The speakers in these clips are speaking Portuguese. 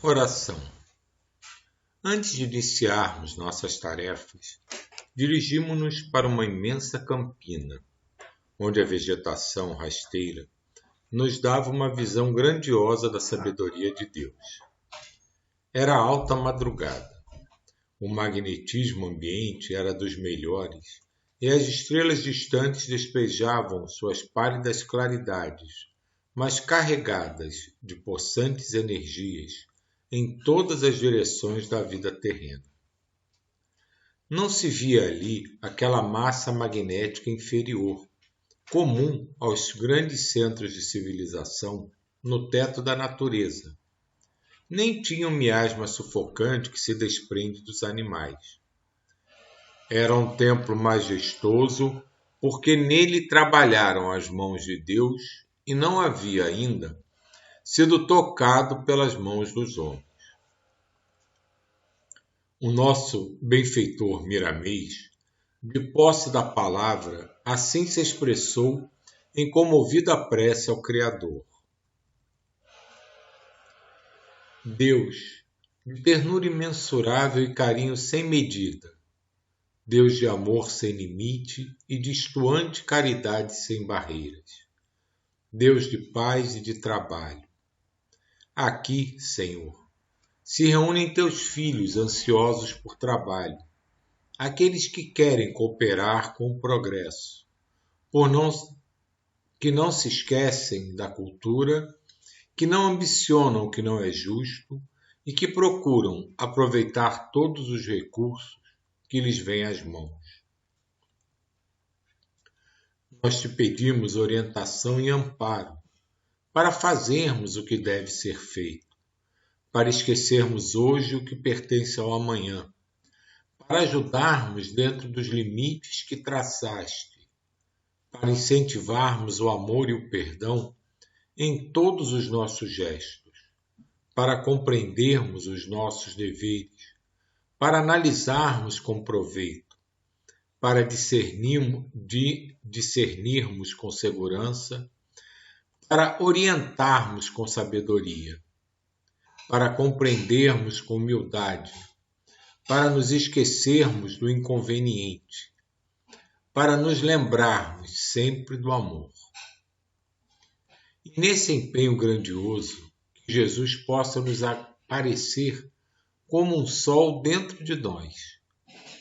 Oração. Antes de iniciarmos nossas tarefas, dirigimos-nos para uma imensa campina, onde a vegetação rasteira nos dava uma visão grandiosa da sabedoria de Deus. Era alta madrugada. O magnetismo ambiente era dos melhores e as estrelas distantes despejavam suas pálidas claridades, mas carregadas de possantes energias em todas as direções da vida terrena. Não se via ali aquela massa magnética inferior, comum aos grandes centros de civilização no teto da natureza, nem tinha um miasma sufocante que se desprende dos animais. Era um templo majestoso, porque nele trabalharam as mãos de Deus e não havia ainda sido tocado pelas mãos dos homens. O nosso benfeitor Miramês, de posse da palavra, assim se expressou em comovida prece ao Criador. Deus, de ternura imensurável e carinho sem medida, Deus de amor sem limite e de estuante caridade sem barreiras, Deus de paz e de trabalho. Aqui, Senhor, se reúnem teus filhos ansiosos por trabalho, aqueles que querem cooperar com o progresso, que não se esquecem da cultura, que não ambicionam o que não é justo e que procuram aproveitar todos os recursos que lhes vêm às mãos. Nós te pedimos orientação e amparo para fazermos o que deve ser feito, para esquecermos hoje o que pertence ao amanhã, para ajudarmos dentro dos limites que traçaste, para incentivarmos o amor e o perdão em todos os nossos gestos, para compreendermos os nossos deveres, para analisarmos com proveito, para discernirmos com segurança, para orientarmos com sabedoria, para compreendermos com humildade, para nos esquecermos do inconveniente, para nos lembrarmos sempre do amor. E nesse empenho grandioso, que Jesus possa nos aparecer como um sol dentro de nós,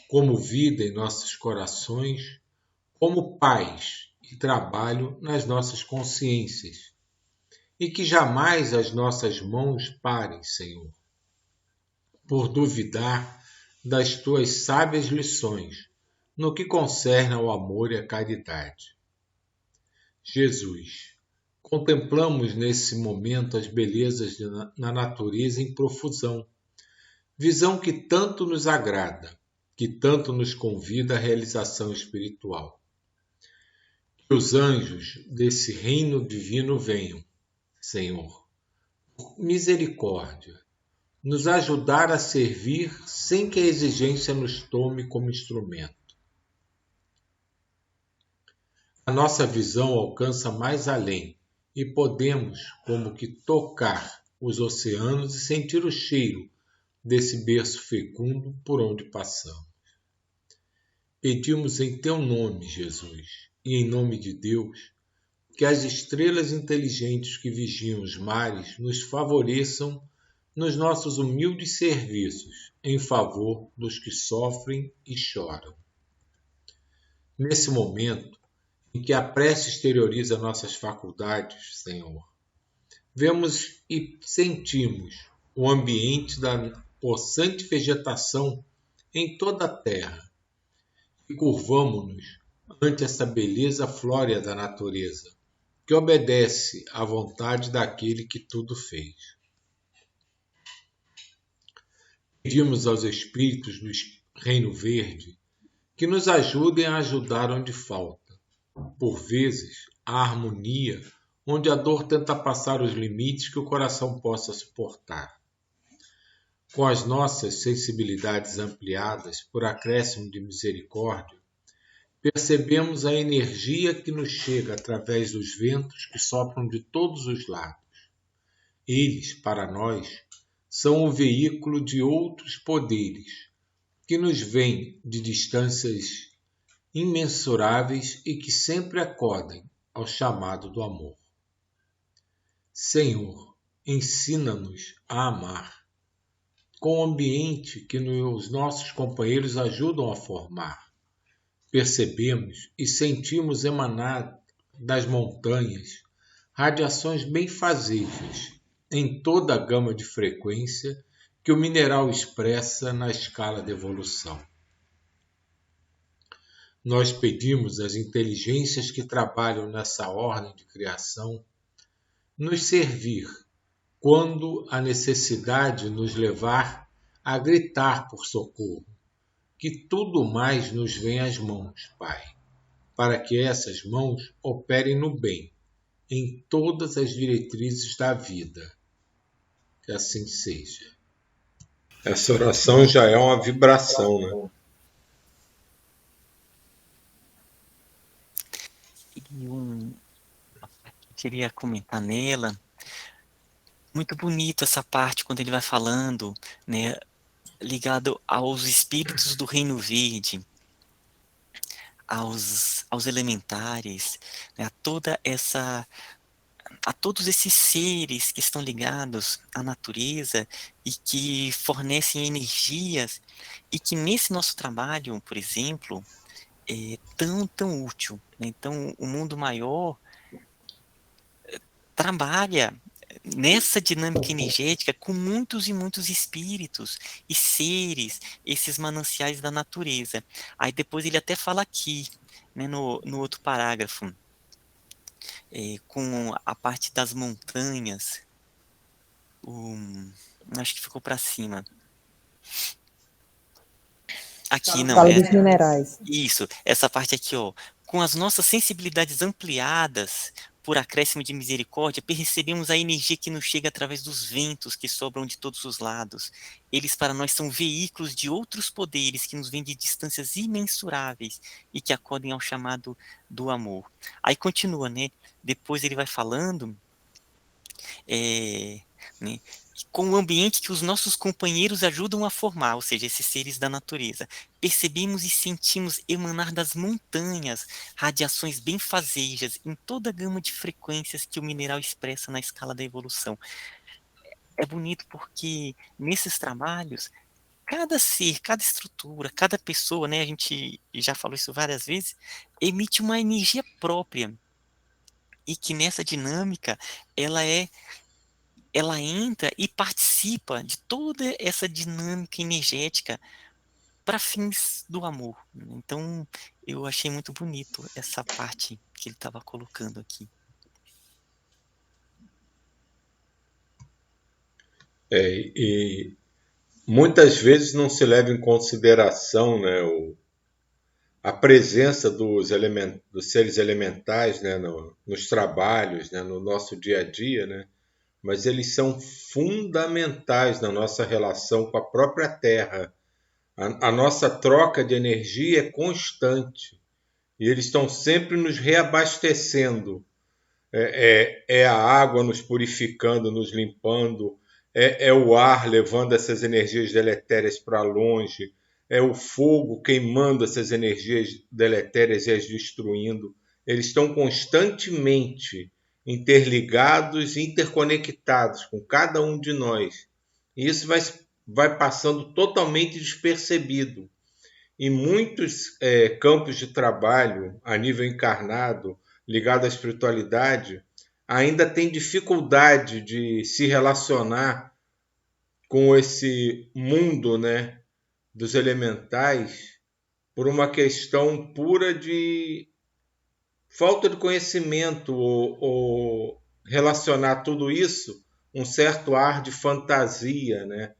como vida em nossos corações, como paz e trabalho nas nossas consciências, e que jamais as nossas mãos parem, Senhor, por duvidar das tuas sábias lições no que concerne ao amor e à caridade. Jesus, contemplamos nesse momento as belezas na natureza em profusão, visão que tanto nos agrada, que tanto nos convida à realização espiritual. Que os anjos desse reino divino venham, Senhor, por misericórdia, nos ajudar a servir sem que a exigência nos tome como instrumento. A nossa visão alcança mais além e podemos, como que, tocar os oceanos e sentir o cheiro desse berço fecundo por onde passamos. Pedimos em teu nome, Jesus, e em nome de Deus, que as estrelas inteligentes que vigiam os mares nos favoreçam nos nossos humildes serviços em favor dos que sofrem e choram. Nesse momento em que a prece exterioriza nossas faculdades, Senhor, vemos e sentimos o ambiente da possante vegetação em toda a terra e curvamo-nos ante essa beleza flórea da natureza, que obedece à vontade daquele que tudo fez. Pedimos aos espíritos do Reino Verde que nos ajudem a ajudar onde falta. Por vezes, a harmonia onde a dor tenta passar os limites que o coração possa suportar. Com as nossas sensibilidades ampliadas por acréscimo de misericórdia, percebemos a energia que nos chega através dos ventos que sopram de todos os lados. Eles, para nós, são o veículo de outros poderes que nos vêm de distâncias imensuráveis e que sempre acodem ao chamado do amor. Senhor, ensina-nos a amar, com o ambiente que os nossos companheiros ajudam a formar. Percebemos e sentimos emanar das montanhas radiações benfazejas em toda a gama de frequência que o mineral expressa na escala de evolução. Nós pedimos às inteligências que trabalham nessa ordem de criação nos servir quando a necessidade nos levar a gritar por socorro, que tudo mais nos vem às mãos, Pai, para que essas mãos operem no bem, em todas as diretrizes da vida. Que assim seja. Essa oração já é uma vibração, né? E queria comentar nela, muito bonito essa parte quando ele vai falando, né, ligado aos espíritos do Reino Verde, aos elementares, né, a todos esses seres que estão ligados à natureza e que fornecem energias e que nesse nosso trabalho, por exemplo, é tão útil, né? Então, o mundo maior trabalha nessa dinâmica energética com muitos e muitos espíritos e seres, esses mananciais da natureza. Aí depois ele até fala aqui, né, no outro parágrafo, com a parte das montanhas, acho que ficou para cima. Aqui não, Fala dos minerais. isso, essa parte aqui, ó. Com as nossas sensibilidades ampliadas por acréscimo de misericórdia, percebemos a energia que nos chega através dos ventos que sobram de todos os lados. Eles para nós são veículos de outros poderes que nos vêm de distâncias imensuráveis e que acodem ao chamado do amor. Aí continua, né? Depois ele vai falando, né, com o ambiente que os nossos companheiros ajudam a formar, ou seja, esses seres da natureza. Percebemos e sentimos emanar das montanhas radiações benfazejas em toda a gama de frequências que o mineral expressa na escala da evolução. É bonito porque nesses trabalhos, cada ser, cada estrutura, cada pessoa, né, a gente já falou isso várias vezes, emite uma energia própria e que nessa dinâmica ela entra e participa de toda essa dinâmica energética para fins do amor. Então, eu achei muito bonito essa parte que ele estava colocando aqui. E muitas vezes não se leva em consideração, né, a presença dos seres elementais, né, nos trabalhos, né, no nosso dia a dia, né, mas eles são fundamentais na nossa relação com a própria Terra. A nossa troca de energia é constante e eles estão sempre nos reabastecendo. É a água nos purificando, nos limpando, é o ar levando essas energias deletérias para longe, é o fogo queimando essas energias deletérias e as destruindo. Eles estão constantemente interligados e interconectados com cada um de nós. E isso vai passando totalmente despercebido. Em muitos campos de trabalho a nível encarnado, ligado à espiritualidade, ainda tem dificuldade de se relacionar com esse mundo, né, dos elementais por uma questão pura de falta de conhecimento ou relacionar tudo isso um certo ar de fantasia, né,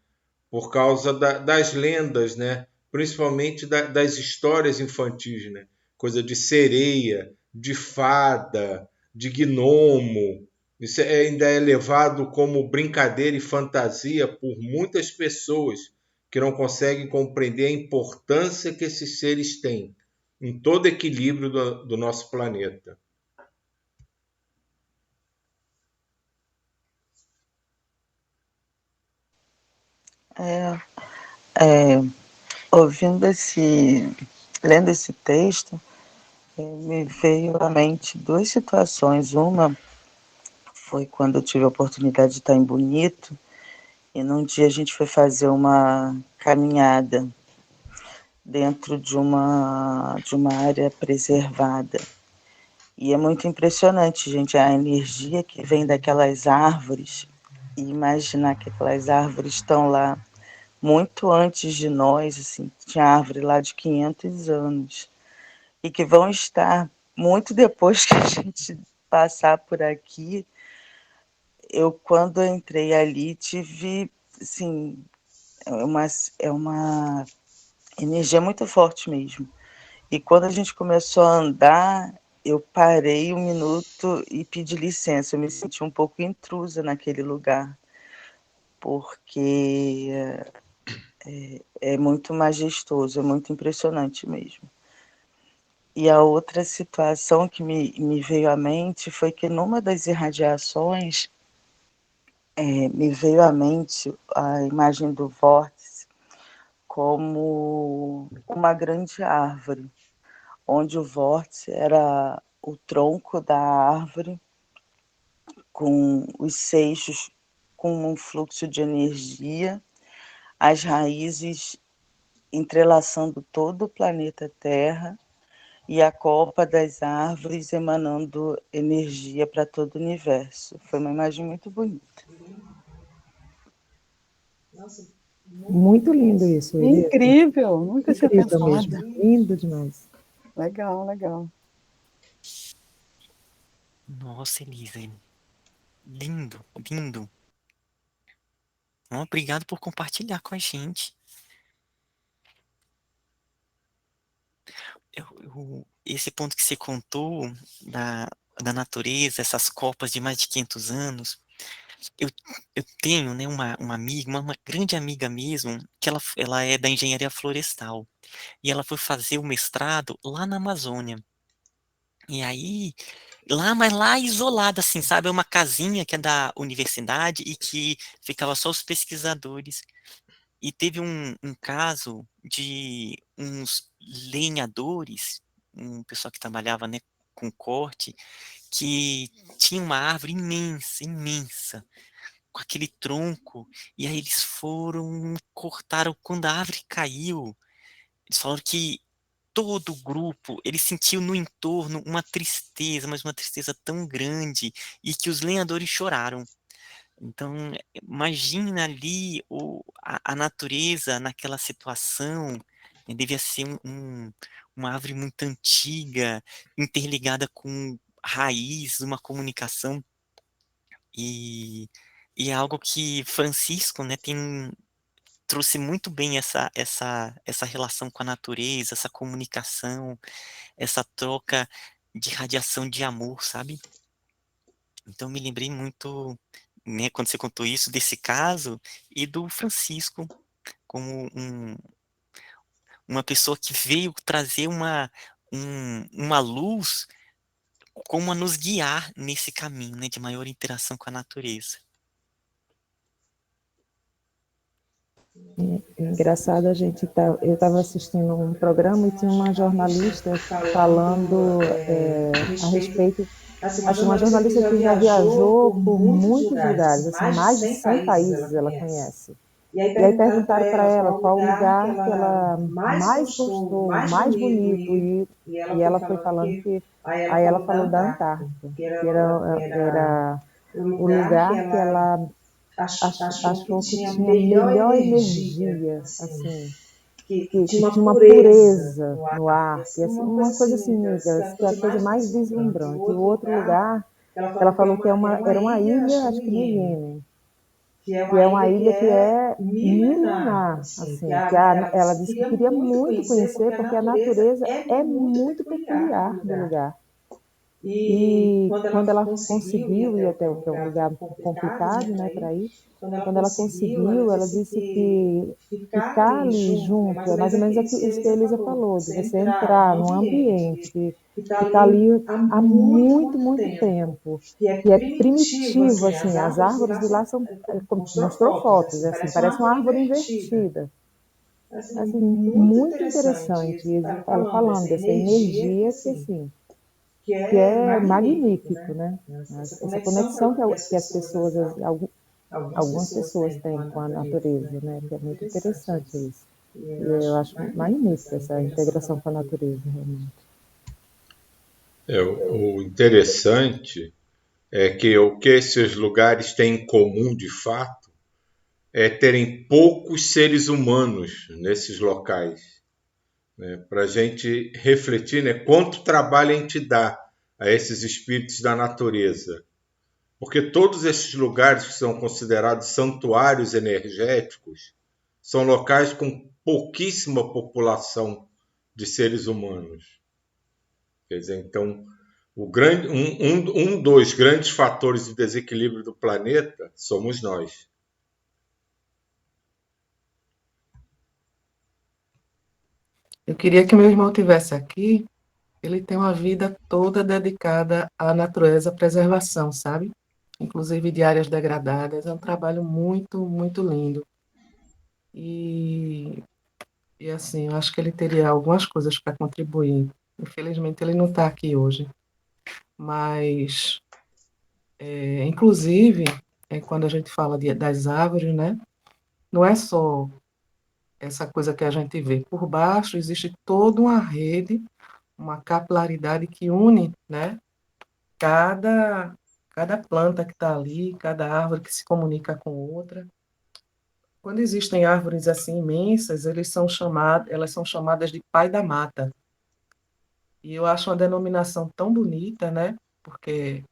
por causa das lendas, né, principalmente das histórias infantis, né, coisa de sereia, de fada, de gnomo. Isso ainda é levado como brincadeira e fantasia por muitas pessoas que não conseguem compreender a importância que esses seres têm em todo equilíbrio do nosso planeta. É, ouvindo lendo esse texto, me veio à mente duas situações. Uma foi quando eu tive a oportunidade de estar em Bonito, e num dia a gente foi fazer uma caminhada dentro de uma área preservada. E é muito impressionante, gente, a energia que vem daquelas árvores, e imaginar que aquelas árvores estão lá muito antes de nós, assim, tinha árvore lá de 500 anos, e que vão estar muito depois que a gente passar por aqui. Eu, quando entrei ali, tive, assim, é uma energia muito forte mesmo. E quando a gente começou a andar, eu parei um minuto e pedi licença. Eu me senti um pouco intrusa naquele lugar, porque é muito majestoso, é muito impressionante mesmo. E a outra situação que me veio à mente foi que numa das irradiações me veio à mente a imagem do vórtice como uma grande árvore, onde o vórtice era o tronco da árvore com os seixos com um fluxo de energia, as raízes entrelaçando todo o planeta Terra e a copa das árvores emanando energia para todo o universo. Foi uma imagem muito bonita. Nossa, muito lindo isso, Elias. Incrível, nunca tinha Incrível pensado. mesmo, lindo demais. Legal, legal. Nossa, Elisa, lindo, lindo. Obrigado por compartilhar com a gente. Esse ponto que você contou da natureza, essas copas de mais de 500 anos, eu tenho, né, uma amiga, uma grande amiga mesmo, que ela é da engenharia florestal, e ela foi fazer o mestrado lá na Amazônia. E aí, mas lá isolada, assim, sabe? É uma casinha que é da universidade e que ficava só os pesquisadores. E teve um caso de uns lenhadores, um pessoal que trabalhava, né, com corte, que tinha uma árvore imensa, imensa, com aquele tronco, e aí eles foram, cortaram, quando a árvore caiu, eles falaram que todo o grupo, ele sentiu no entorno uma tristeza, mas uma tristeza tão grande, e que os lenhadores choraram. Então, imagina ali a natureza naquela situação, né, devia ser uma árvore muito antiga, interligada com raiz, uma comunicação, e, e é algo que Francisco, né, trouxe muito bem essa relação com a natureza, essa comunicação, essa troca de radiação de amor, sabe? Então, me lembrei muito, né, quando você contou isso, desse caso, e do Francisco, como uma pessoa que veio trazer uma luz, como a nos guiar nesse caminho, né, de maior interação com a natureza. Engraçado, eu estava assistindo um programa e tinha uma jornalista falando a respeito, acho uma jornalista que já viajou por muitos lugares, assim, mais de 100 países ela conhece. E aí perguntaram para ela qual o lugar que ela mais gostou, mais bonito, e ela foi falando que, aí ela falou da Antártica, que era o lugar que ela achou que tinha melhor energia, assim, que tinha uma pureza no ar, que, assim, uma coisa assim, que é a coisa mais deslumbrante. E o outro lugar, ela falou que era uma ilha, acho que no Iêmen, que é uma ilha que é milenar, assim, ela disse que queria muito conhecer, porque a natureza é muito peculiar do lugar. E quando ela conseguiu ir até que é um lugar complicado, né, para ir, quando ela conseguiu, ela disse que ficar ali junto, é mais ou menos isso que a Elisa falou, de você entrar num ambiente, de ficar ali há muito, muito tempo, que é primitivo, assim, as árvores de lá são, mostrou fotos, assim, parece uma árvore invertida. Assim, muito interessante, ela falando dessa energia que, assim, que é magnífico, né? Essa conexão que as pessoas, algumas pessoas têm com a natureza, né? Que é muito interessante isso. E eu acho magnífico essa integração com a natureza, realmente. O interessante é que o que esses lugares têm em comum, de fato, é terem poucos seres humanos nesses locais, né? Para a gente refletir, né, quanto trabalho a gente dá a esses espíritos da natureza. Porque todos esses lugares que são considerados santuários energéticos são locais com pouquíssima população de seres humanos. Quer dizer, então, um dos grandes fatores de desequilíbrio do planeta somos nós. Eu queria que meu irmão tivesse aqui. Ele tem uma vida toda dedicada à natureza, à preservação, sabe? Inclusive de áreas degradadas. É um trabalho muito, muito lindo. E, e assim, eu acho que ele teria algumas coisas para contribuir. Infelizmente, ele não está aqui hoje. Mas, inclusive, quando a gente fala das árvores, né? Não é só essa coisa que a gente vê. Por baixo existe toda uma rede, uma capilaridade que une, né? Cada, cada planta que está ali, cada árvore que se comunica com outra. Quando existem árvores assim imensas, elas são chamadas de pai da mata. E eu acho uma denominação tão bonita, né? Porque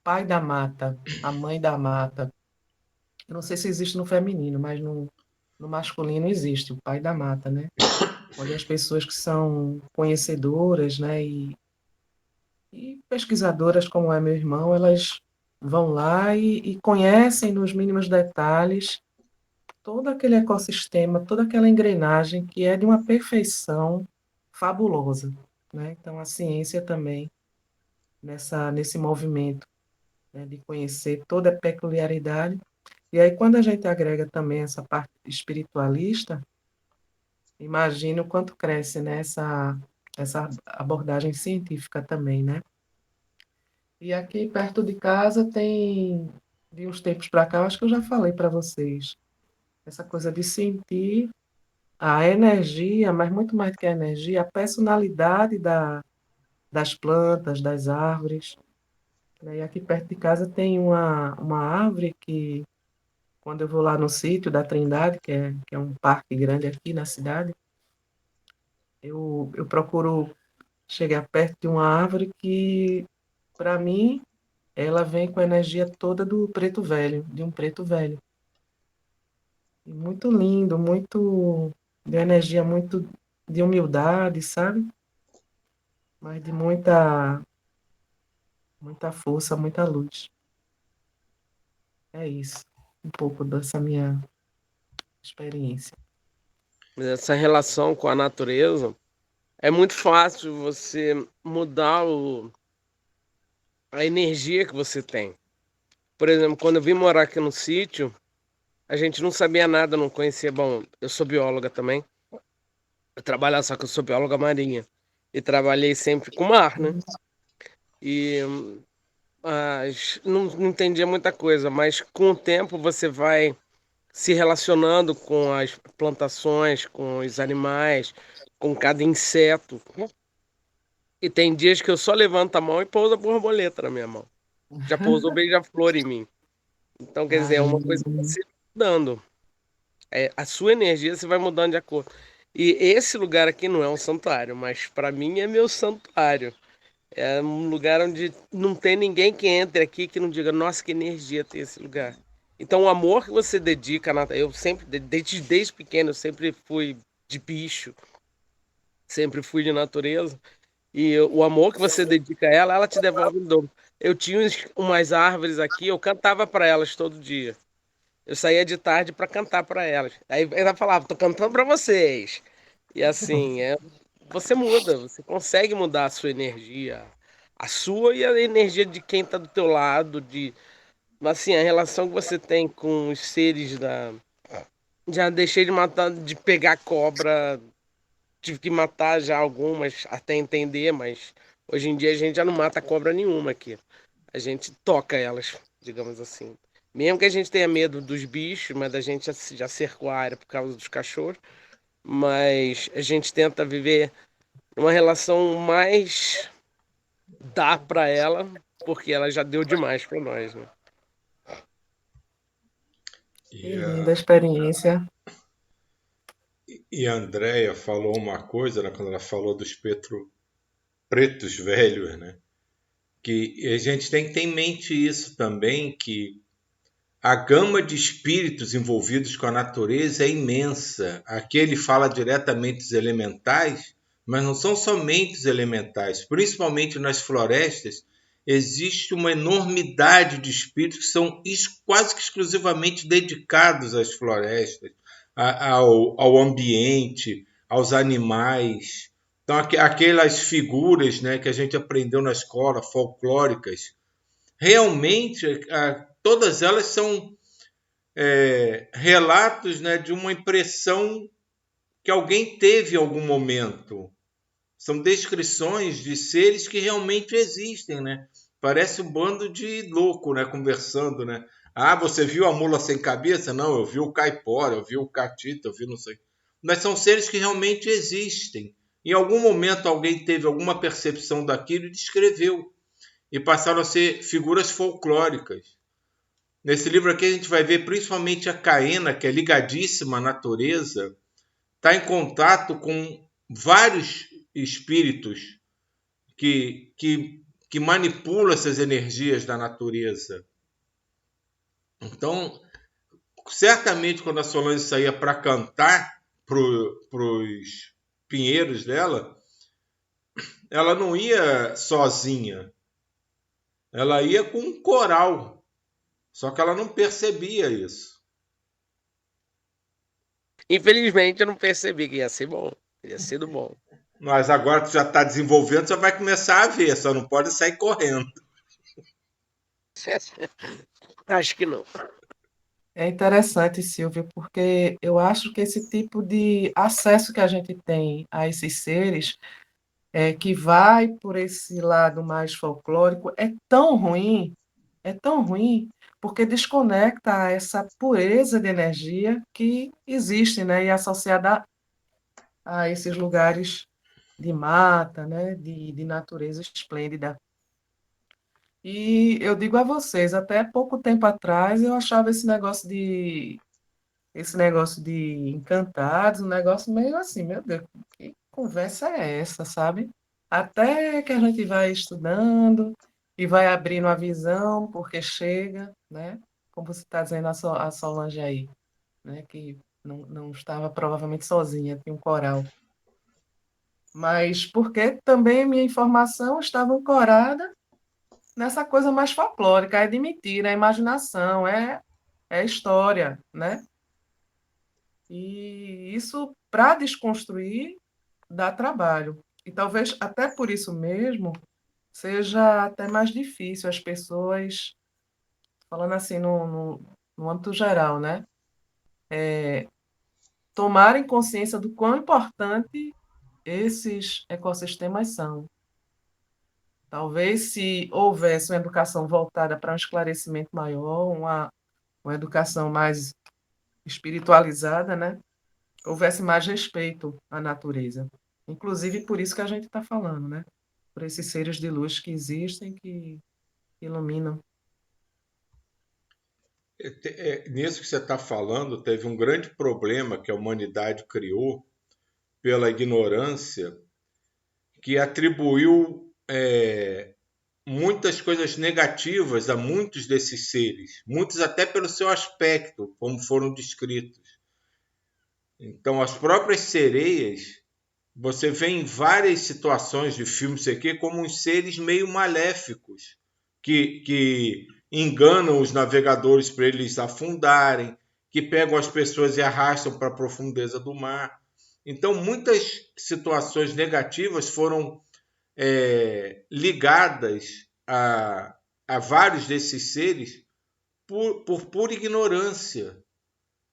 pai da mata, a mãe da mata, eu não sei se existe no feminino, mas no masculino existe, o pai da mata, né? Onde as pessoas que são conhecedoras, né, e pesquisadoras, como é meu irmão, elas vão lá e conhecem nos mínimos detalhes todo aquele ecossistema, toda aquela engrenagem que é de uma perfeição fabulosa, né? Então, a ciência também, nesse movimento, né, de conhecer toda a peculiaridade. E aí, quando a gente agrega também essa parte espiritualista, imagina o quanto cresce, né, essa abordagem científica também, né? E aqui perto de casa tem, de uns tempos para cá, eu acho que eu já falei para vocês, essa coisa de sentir a energia, mas muito mais do que a energia, a personalidade das plantas, das árvores, né? E aqui perto de casa tem uma árvore que, quando eu vou lá no sítio da Trindade, que é um parque grande aqui na cidade, eu procuro chegar perto de uma árvore que, para mim, ela vem com a energia toda do preto velho, de um preto velho. E muito lindo, muito de energia muito de humildade, sabe? Mas de muita força, muita luz. É isso, um pouco dessa minha experiência. Essa relação com a natureza é muito fácil você mudar a energia que você tem. Por exemplo, quando eu vim morar aqui no sítio, a gente não sabia nada, não conhecia. Bom, eu sou bióloga também. Eu trabalho, só que eu sou bióloga marinha. E trabalhei sempre com mar, né? E não entendia muita coisa, mas com o tempo você vai se relacionando com as plantações, com os animais, com cada inseto. E tem dias que eu só levanto a mão e pouso a borboleta na minha mão. Já pousou beija-flor em mim. Então, quer dizer, é uma coisa que você vai mudando. A sua energia você vai mudando de acordo. E esse lugar aqui não é um santuário, mas para mim é meu santuário. É um lugar onde não tem ninguém que entre aqui que não diga, nossa, que energia tem esse lugar. Então, o amor que você dedica, eu sempre, desde pequeno, eu sempre fui de bicho, sempre fui de natureza. E o amor que você dedica a ela, ela te devolve em dobro. Eu tinha umas árvores aqui, eu cantava para elas todo dia. Eu saía de tarde para cantar para elas. Aí ela falava, tô cantando para vocês. E assim, você muda, você consegue mudar a sua energia, a sua e a energia de quem tá do teu lado, assim, a relação que você tem com os seres da. Já deixei de matar, de pegar cobra, tive que matar já algumas até entender, mas hoje em dia a gente já não mata cobra nenhuma aqui. A gente toca elas, digamos assim. Mesmo que a gente tenha medo dos bichos, mas a gente já cercou a área por causa dos cachorros, mas a gente tenta viver uma relação mais dá para ela, porque ela já deu demais para nós, né? Que E linda a experiência. a Andrea falou uma coisa, né, quando ela falou dos pretos velhos, né? Que a gente tem que ter em mente isso também, que a gama de espíritos envolvidos com a natureza é imensa. Aqui ele fala diretamente dos elementais, mas não são somente os elementais. Principalmente nas florestas, existe uma enormidade de espíritos que são quase que exclusivamente dedicados às florestas, ao ambiente, aos animais. Então, aquelas figuras, né, que a gente aprendeu na escola, folclóricas, realmente todas elas são relatos, né, de uma impressão que alguém teve em algum momento. São descrições de seres que realmente existem, né? Parece um bando de louco, né, conversando, né? Ah, você viu a mula sem cabeça? Não, eu vi o caipora, eu vi o catita, eu vi não sei. Mas são seres que realmente existem. Em algum momento alguém teve alguma percepção daquilo e descreveu. E passaram a ser figuras folclóricas. Nesse livro aqui a gente vai ver principalmente a Caena, que é ligadíssima à natureza, está em contato com vários espíritos que manipulam essas energias da natureza. Então, certamente quando a Solange saía para cantar para os pinheiros dela, ela não ia sozinha, ela ia com um coral, só que ela não percebia isso. Infelizmente eu não percebi que ia ser bom. Ia ser do bom. Mas agora que já está desenvolvendo, você vai começar a ver, só não pode sair correndo. Acho que não. É interessante, Silvio, porque eu acho que esse tipo de acesso que a gente tem a esses seres, que vai por esse lado mais folclórico, é tão ruim, porque desconecta essa pureza de energia que existe, né, e é associada a esses lugares de mata, né, de natureza esplêndida. E eu digo a vocês, até pouco tempo atrás eu achava esse negócio de encantados, um negócio meio assim, meu Deus, que conversa é essa, sabe? Até que a gente vai estudando e vai abrindo a visão, porque chega, né? Como você está dizendo a Solange aí, né? Que não estava provavelmente sozinha, tinha um coral. Mas porque também minha informação estava ancorada nessa coisa mais folclórica, é de mentira, é imaginação, é história, né? E isso, para desconstruir, dá trabalho. E talvez até por isso mesmo seja até mais difícil as pessoas, falando assim no âmbito geral, né? Tomarem consciência do quão importante esses ecossistemas são. Talvez se houvesse uma educação voltada para um esclarecimento maior, uma educação mais espiritualizada, né? Houvesse mais respeito à natureza. Inclusive por isso que a gente está falando, né? Por esses seres de luz que existem, que iluminam. Nisso que você está falando, teve um grande problema que a humanidade criou pela ignorância, que atribuiu muitas coisas negativas a muitos desses seres, muitos até pelo seu aspecto, como foram descritos. Então, as próprias sereias você vê em várias situações de filmes aqui como uns seres meio maléficos que enganam os navegadores para eles afundarem, que pegam as pessoas e arrastam para a profundeza do mar. Então, muitas situações negativas foram ligadas a vários desses seres por pura ignorância.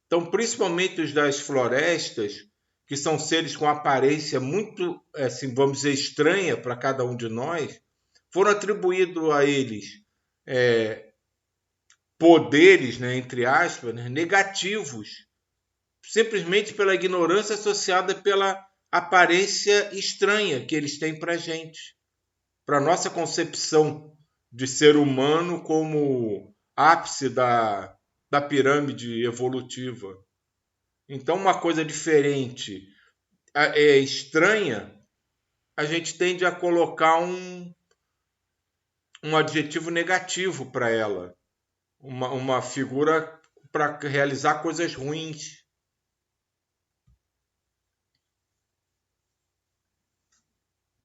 Então, principalmente os das florestas, que são seres com aparência muito, assim, vamos dizer, estranha para cada um de nós, foram atribuídos a eles poderes, né, entre aspas, né, negativos, simplesmente pela ignorância associada pela aparência estranha que eles têm para a gente, para a nossa concepção de ser humano como ápice da pirâmide evolutiva. Então, uma coisa diferente, estranha, a gente tende a colocar um adjetivo negativo para ela, uma figura para realizar coisas ruins.